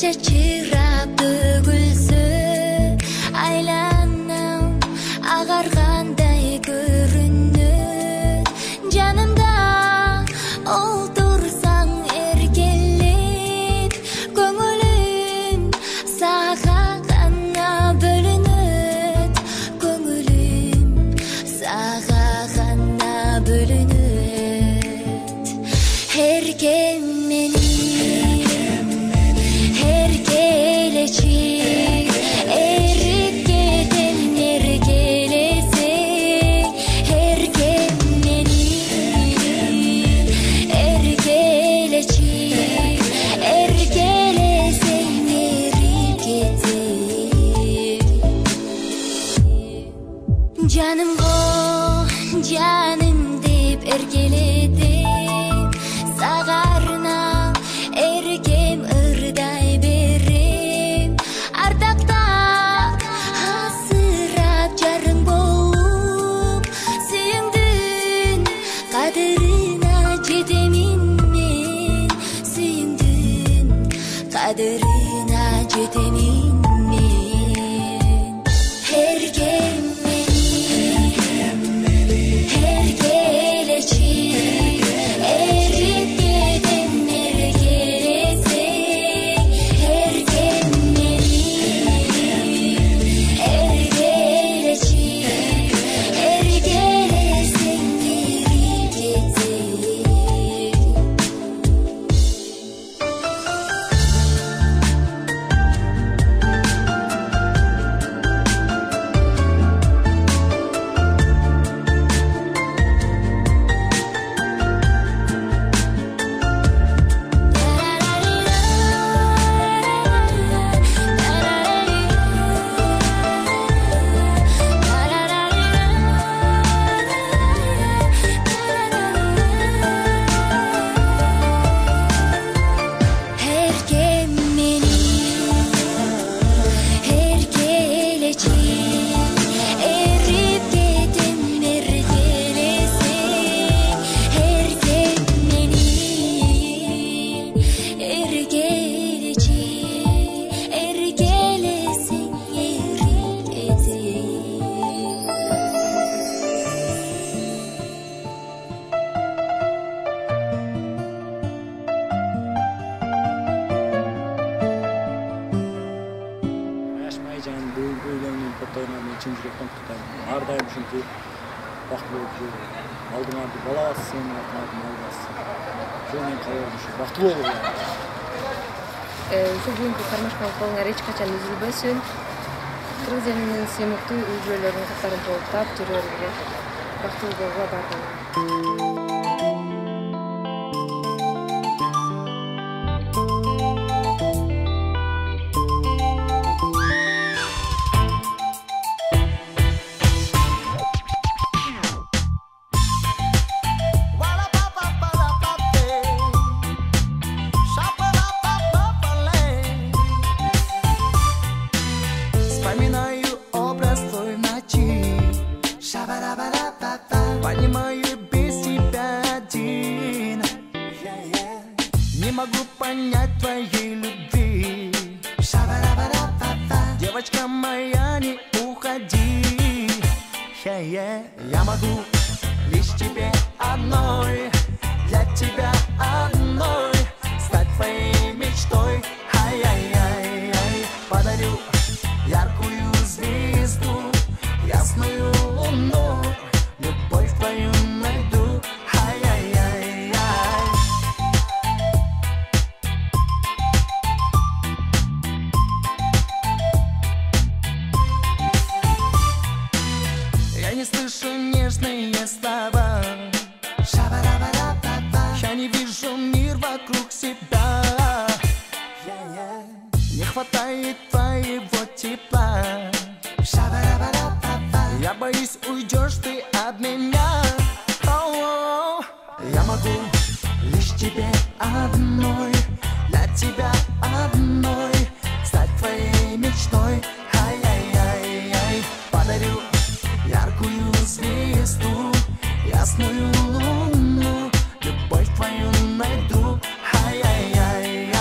чачырап төгүлсө айланам агаргандай көрүнөт жанымда олтурсаң эркелеп көңүлүм сага гана бөлүнөт көңүлүм сага гана бөлүнөт эркем Canım deyip erkeledim Sağarına erkem ırday berim Ardakta hasırap jarın bolup Suyuңдун kadırına jetemin men Suyuңдун kadırına jetemin men Erkem Çin yürekten kutlayın. Ardayım çünkü baklı oldu. Aldım abi bala bassın, aldım mal bassın. Şöyle kalıyormuş. Baklı olur yani. Şu günkü karmaşmalı koluna hiç kaçan üzülmesin. Kırmızı elinin semuktu ücrelerini katlarını toplayıp duruyor. Baklı olguğa bakın. Понимаю без тебя один. Не могу понять твоей любви. Девочка моя, не уходи. Я могу лишь тебе одной, для тебя одной стать твоей мечтой. Ай-яй-яй-яй, подарю яркую звезду, ясную луну. Любовь твою найду, ай-яй-яй-яй. Я не слышу нежные слова. Я не вижу мир вокруг себя. Не хватает твоего тепла. Я боюсь, уйдешь ты от меня. Я могу лишь тебе одной, для тебя одной стать твоей мечтой. Ай-яй-яй-яй, подарю яркую звезду, ясную луну. Любовь твою найду. Ай-яй-яй-яй.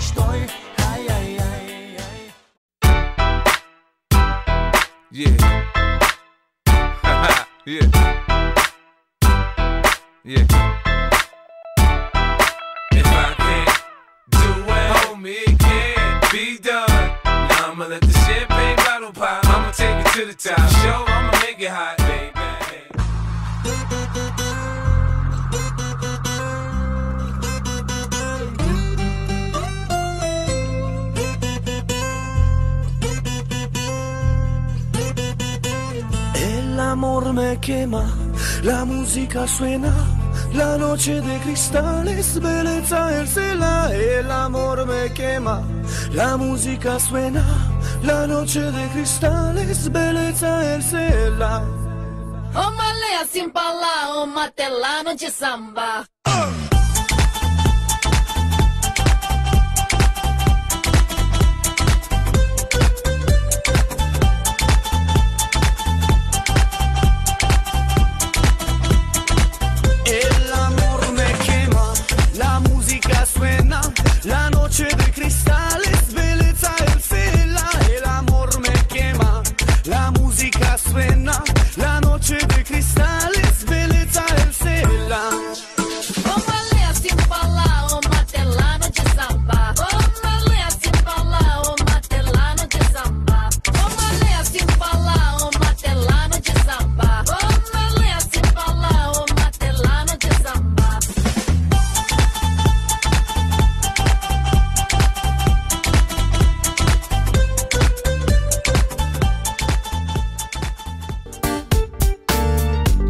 мечтой. Ай-яй-яй-яй. Yeah. Yeah. Yeah. If I can't do it, homie, it can't be done. Now I'ma let the champagne bottle pop. I'ma take it to the top. Show, I'ma make it hot, baby. El amor me quema, la música suena, la noche de cristales, belleza el cela. El amor me quema, la música suena, la noche de cristales, belleza el cela. Uma leia assim pra lá, uma telano de samba. El amor me quema, la música suena, la noche de cristales, belleza el cela. El amor me quema, la música suena, la noche de cristales, belleza el cela. Uma leia assim pra lá, uma telano de samba. Uma leia assim pra lá, uma telano de samba. Uma leia assim pra lá, uma telano de samba. Uma leia assim pra lá, uma telano de samba.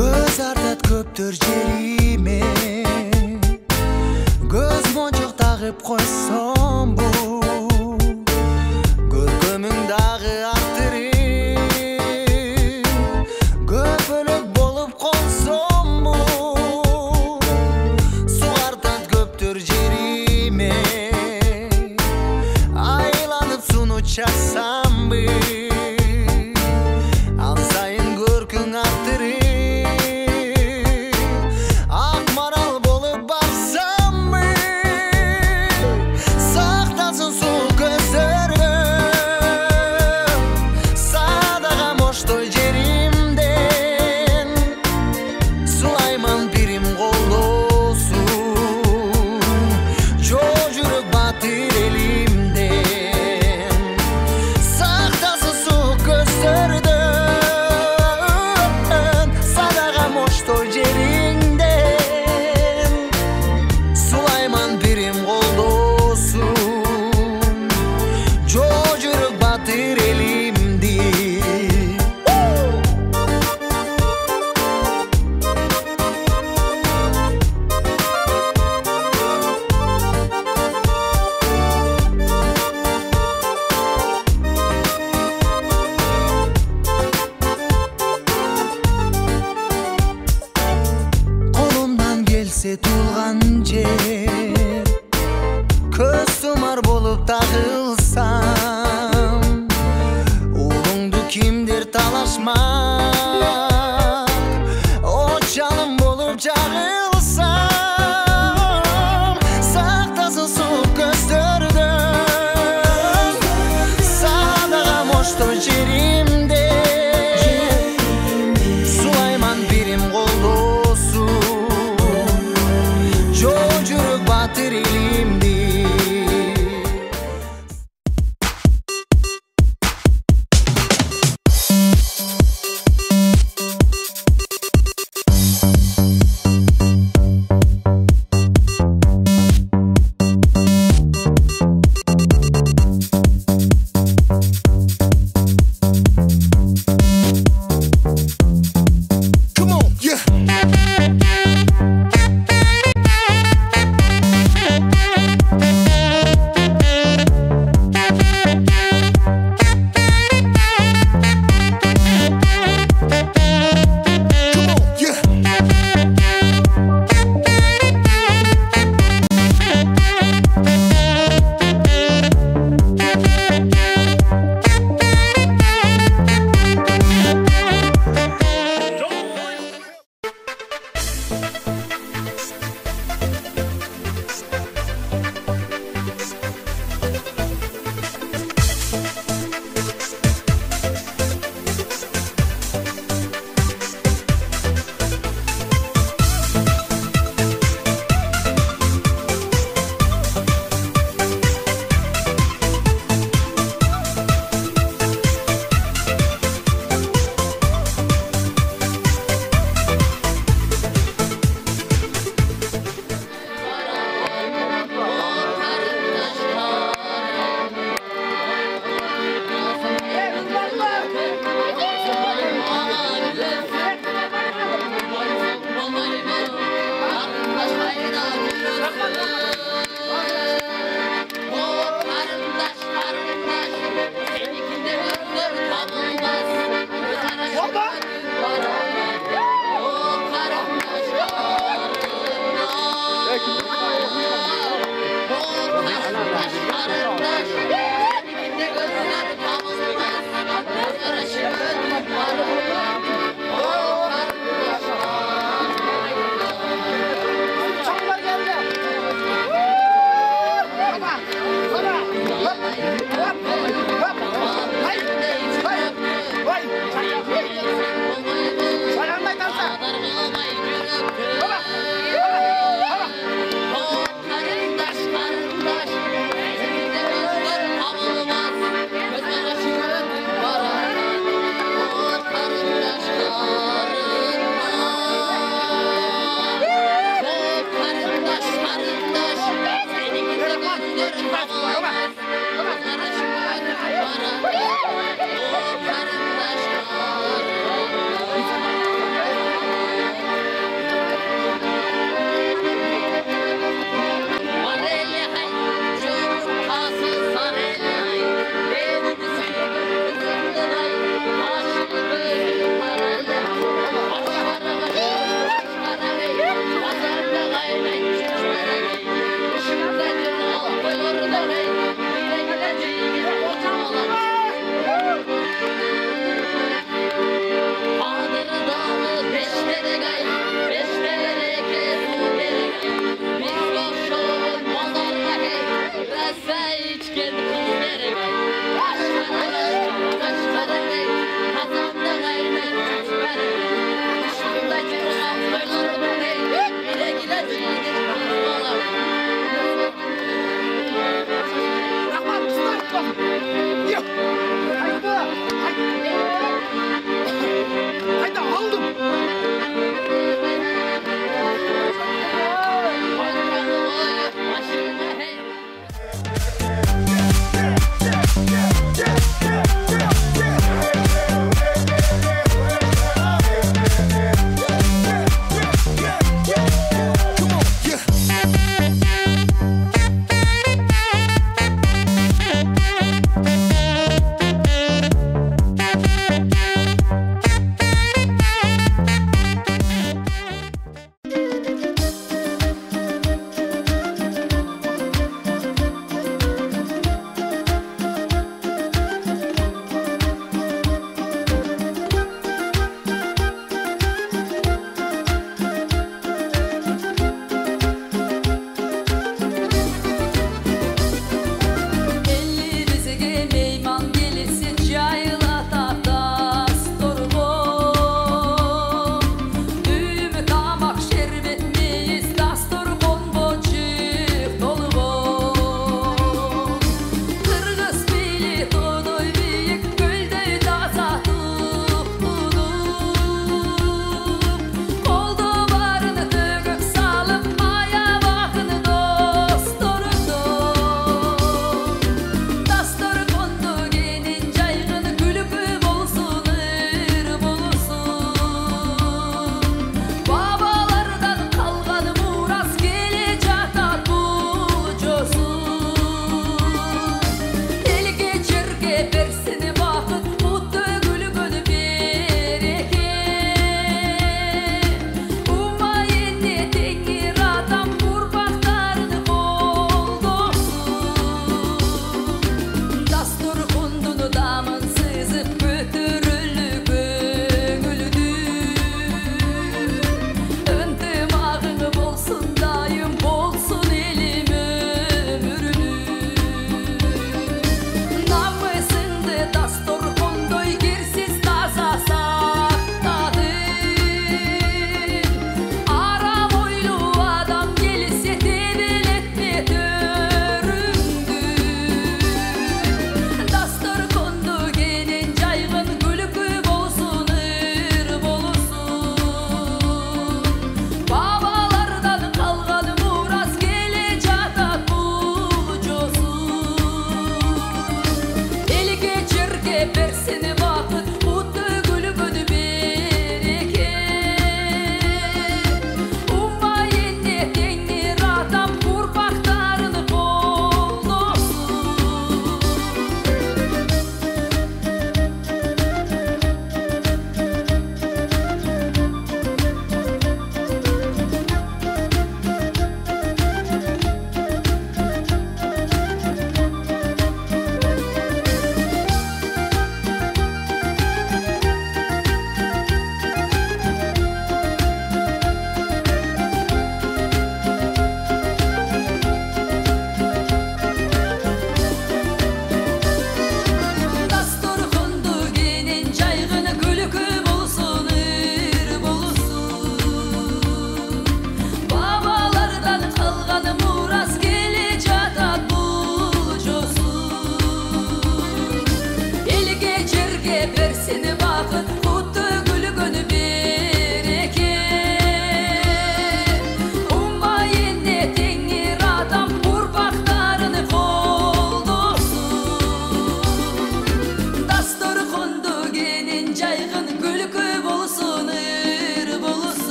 Göz artat köptür jerime, göz monçuk tağıp koysam bu, görkemingdagi aktiri, köpölök bolup kolsam bu, su artat köptür jerime, aylanıp sunu çaksam bir, ansayın görkün aktiri. Akmaral bolup baksam mı? Saktasın su gözlerim, sadağa moştoy jerimden, Sulayman birim koldosun, çocuk batır elimden. Saktasın su gözlerden, sadağa moştoy jerimden, Sulayman birim koldosun, çocuk batır elimden. Kolumdan gelse tulgan cer, köz tumar bolup takılsam, ulungdu kimdir talaşmak, o canım bolup çağılsam, saktasın su gözlerden, sadağa moştoy jerimden, Sulayman birim koldosun, çocuk batır elimden.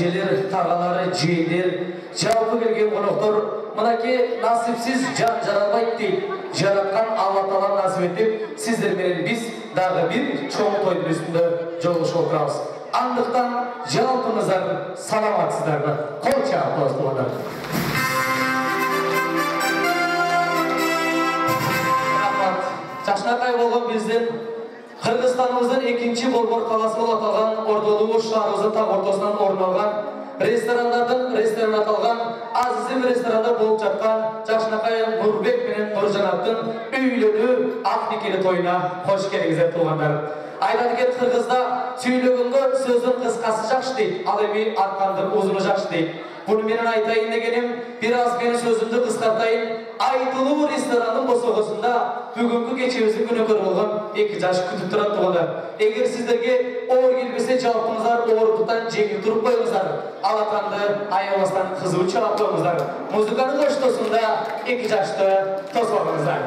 эжелер, тағалары, жиендер, жалпы келген қонақтар, мынаке насипсіз жан жаралбайды дейді. Жаратқан Алла Тағала насip етіп, сіздермен біз дағы бір чоң тойдың үстінде жолығып отырамыз. Андықтан жалпыңыздар саламатсыздар. Қол шағып достығандар. Жашнақай болған бізден Қырғызстанымыздың екінші Болбор қаласы болып аталған Ордолуы шаарыбыздың тақ ортасынан орын алған ресторандардың ресторан аталған Азизім ресторанда болып жатқан Жашнақай Нұрбек менен Нұржанаттың үйлену ақ некелі тойына қош келдіңіздер туғандар. Айтады Қырғызда сөйлегенге сөздің қысқасы жақсы дейді, ал эми арқандың ұзыны жақсы дейді. Bunu менен айтайын дегенім, biraz менің сөзімді қысқартайын. Айтылу ресторанның босоғысында бүгінгі кечебіздің күні көріп болған 2 жаш күтіп тұрады туғандар. Егер сіздерге оор келбесе жалпыңыздар орындықтан жеңіл тұрып қойыңыздар. Алақанды аямастан қызу çalап қойыңыздар. Музыканың қоштосында 2 жашты тосып алыңыздар.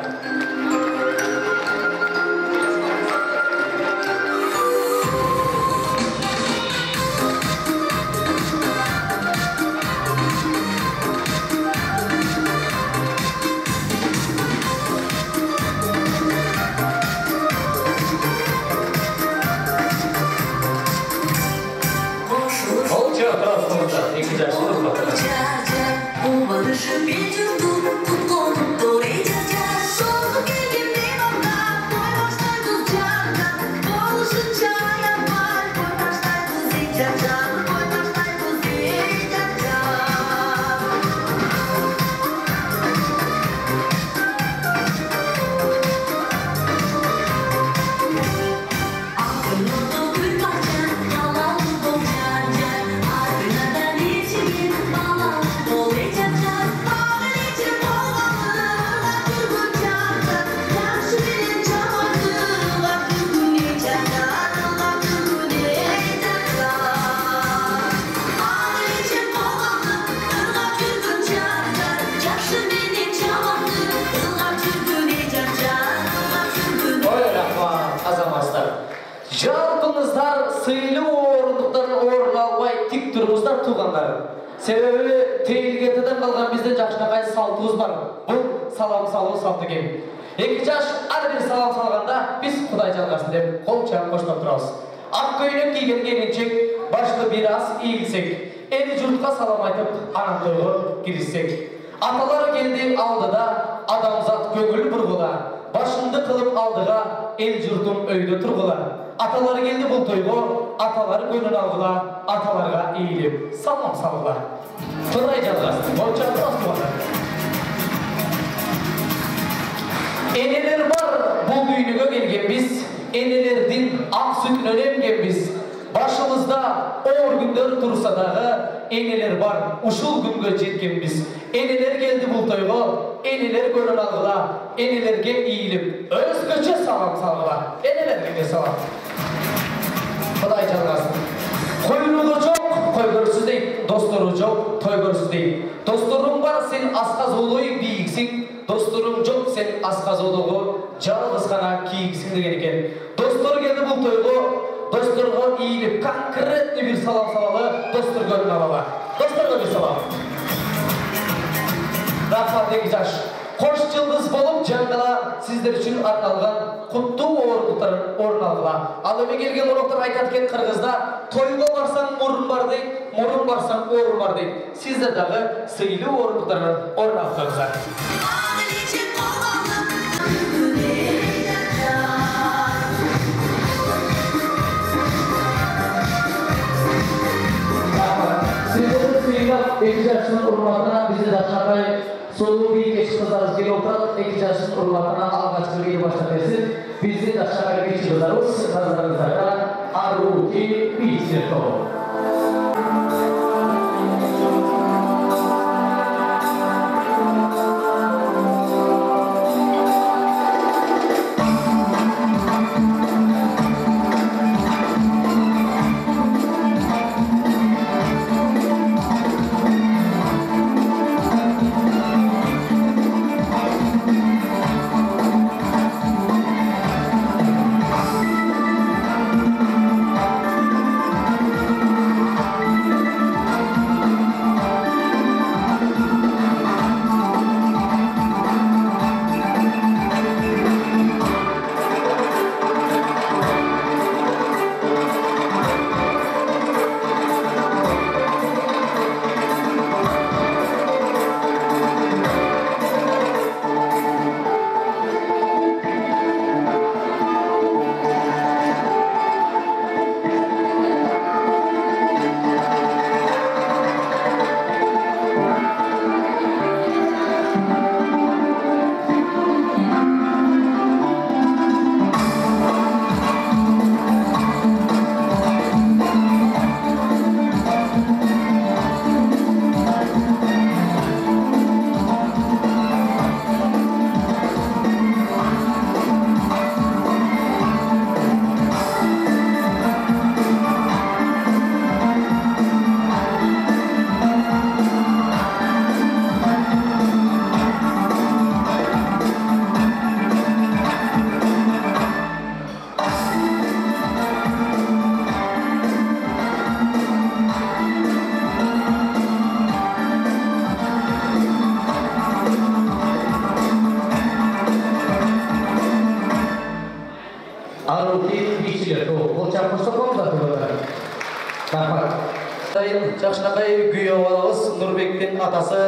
Себебі тейілгетіден қалған бізден Жашнақай салтымыз бар. Бұл салам салу салты кен. 2 жаш әрбір салам салғанда біз Құдай жалғасын деп қол чағын қоштап тұрамыз. Ақ көйлек киген келіншек, башты біраз иілсек, ел жұртқа салам айтып ана тойға кіріссек. Аталары келді алдыда, адамзат көңіл бұрғыла, башынды қылып алдыға, ел жұртым өйді тұрғыла. Аталары келді бұл тойға, аталары көнін алғыла, аталарға иіліп салам салғыла. Құдай жалғасын, молчақ тұрасылады. Енелер бар бұл үйніге келген біз, енелердің ақ сүтінен емген біз. Başımızda ağır günler tursa dağı, eneler var, uşul günge jetken biz. Eneler geldi bu toyga, eneler görün algıla, enelerge iyilip, özgöçe salam salgıla, enelerge de salam. Құдай жалғасын. Қойылығы жоқ, қойгөрсіз дейді, достыры жоқ, тойгөрсіз дейді. Достырың бар, сен асқаз олуы бейіксің, достырың жоқ, сен асқаз олуы жалғыз қана киіксің деген екен. Достыр келді бұл тойға, достырға иіліп, конкретті бір салам салалы, достыр көрін алалы. Достырға бір салам. Рахмат екі жаш. Қош жылдыз болып жаңғыла сіздер үшін арналған құтты орын алғыла. Ал өме келген ұрықтар айтаткен қырғызда тойға барсаң орын бар дейді, мұрын барсаң орын бар дейді. Сіздер дағы сыйлы орындықтарын орын алғыздар. Сіздерді сыйлап, екі жастың ұрматына бізді Жашнақай Солу bir geçti kızlarız geri oturak, iki yaşın urmatına alğaçlı bir başta versin. Bizi Jashnakai geçti kızlarız, kızlarımızda Arruki Biçirto. Ağrıqi kişiler, o çarpışsa kom da turlar. Rahmat. Жакшынакай күйөө балабыз Нурбектин атасы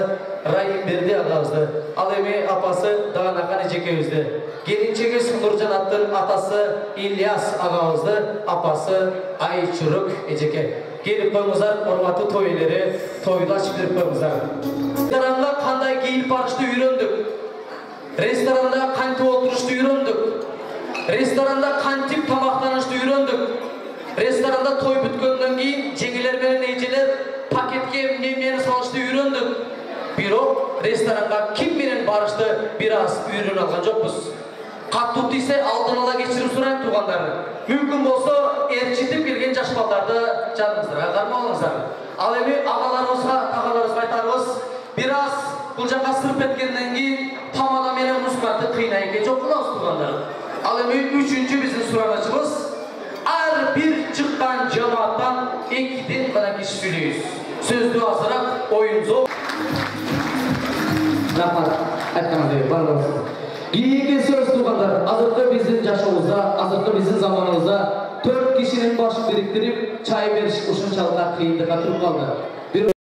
Райым Берди агабызды, ал эми апасы Даганакан эжекебизди. Келинчеги Нуржанаттын атасы Ильяс агабызды, апасы Айчурuk эжеке. Келип коюңуздар, урматтуу той ээлери, тойду ачып берип коюңуздар. Ресторанда кандай кийип барышты үйрөндүк. Ресторанда кантип отурушты үйрөндүк. Ресторанда кантип тамактанышты үйрөндүк. Restoranda toy бүткөндөн кийин жеңелер менен эжелер пакетке эмнени салышты үйрөндүк. Бирок ресторанга ким менен барышты бир аз үйрөнүп алган жокпуз. Каттуу тийсе алдын ала кечирим сурайм туугандар. Мүмкүн болсо ээрчитип келген жаш балдарды жаныңыздарга кармаңыздар. Ал эми агаларыбызга айтарыбыз, бир аз бул жака сырып кеткенден кийин тамада менен мускатты кыйнай экен жок кылабыз туугандар. Ал эми үчүнчү биздин суранычыбыз Ар bir çıkkan cemaattan ikiden kadar kişi söylüyoruz. Sözlü azarak oyuncu. Rahmat, aytkanızda var olsun. İyi söz tuğanlar, azırkı bizim yaşımızda, azırkı bizim zamanımızda 4 kişinin başını biriktirip çay veriş uşun çalıda kıyımda katılıp kaldı.